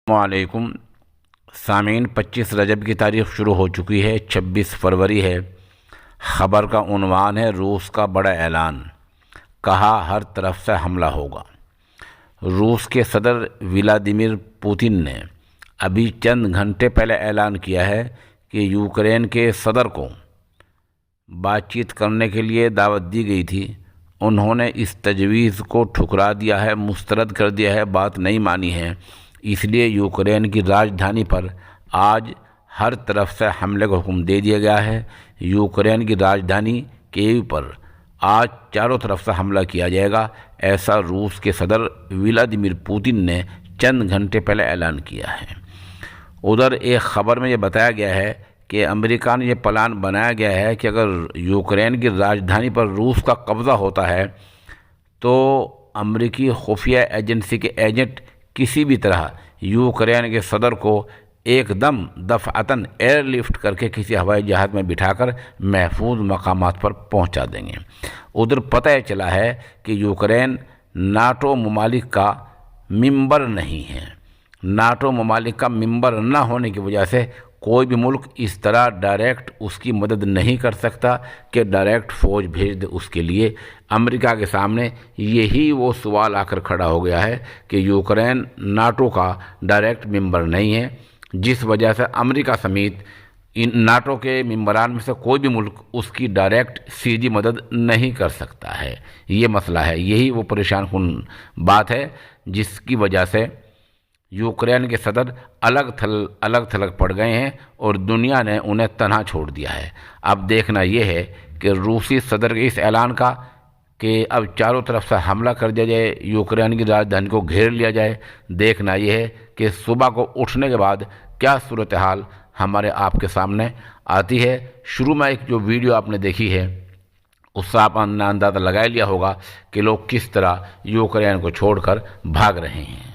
السلام علیکم سامعین، 25 رجب کی تاریخ شروع ہو چکی ہے، 26 فروری ہے۔ خبر کا عنوان ہے روس کا بڑا اعلان، کہا ہر طرف سے حملہ ہوگا۔ روس کے صدر ولادیمیر پوتن نے ابھی چند گھنٹے پہلے اعلان کیا ہے کہ یوکرین کے صدر کو بات چیت کرنے کے لیے دعوت دی گئی تھی۔ انہوں نے اس تجویز کو ٹھکرا دیا ہے، مسترد کر دیا ہے، بات نہیں مانی ہے۔ اس لیے یوکرین کی راجدھانی پر آج ہر طرف سے حملے کا حکم دے دیا گیا ہے۔ یوکرین کی راجدھانی کییو پر آج چاروں طرف سے حملہ کیا جائے گا، ایسا روس کے صدر ولادیمیر پوتن نے چند گھنٹے پہلے اعلان کیا ہے۔ ادھر ایک خبر میں یہ بتایا گیا ہے کہ امریکہ نے یہ پلان بنایا گیا ہے کہ اگر یوکرین کی راجدھانی پر روس کا قبضہ ہوتا ہے تو امریکی خفیہ ایجنسی کے ایجنٹ کسی بھی طرح یوکرین کے صدر کو ایک دم دفعتاً ایئر لفٹ کر کے کسی ہوائی جہاز میں بٹھا کر محفوظ مقامات پر پہنچا دیں گے۔ ادھر پتہ چلا ہے کہ یوکرین ناٹو ممالک کا ممبر نہیں ہے۔ ناٹو ممالک کا ممبر نہ ہونے کی وجہ سے کوئی بھی ملک اس طرح ڈائریکٹ اس کی مدد نہیں کر سکتا کہ ڈائریکٹ فوج بھیج دے اس کے لیے۔ امریکہ کے سامنے یہی وہ سوال آ کر کھڑا ہو گیا ہے کہ یوکرین ناٹو کا ڈائریکٹ ممبر نہیں ہے، جس وجہ سے امریکہ سمیت ان ناٹو کے ممبران میں سے کوئی بھی ملک اس کی ڈائریکٹ سیدھی مدد نہیں کر سکتا ہے۔ یہ مسئلہ ہے، یہی وہ پریشان کن بات ہے جس کی وجہ سے یوکرین کے صدر الگ تھلگ پڑ گئے ہیں اور دنیا نے انہیں تنہا چھوڑ دیا ہے۔ اب دیکھنا یہ ہے کہ روسی صدر کے اس اعلان کا کہ اب چاروں طرف سے حملہ کر دیا جائے، یوکرین کی راجدھانی کو گھیر لیا جائے۔ دیکھنا یہ ہے کہ صبح کو اٹھنے کے بعد کیا صورتحال ہمارے آپ کے سامنے آتی ہے۔ شروع میں ایک جو ویڈیو آپ نے دیکھی ہے اس سے آپ نے اندازہ لگا لیا ہوگا کہ لوگ کس طرح یوکرین کو چھوڑ کر بھاگ رہے ہیں۔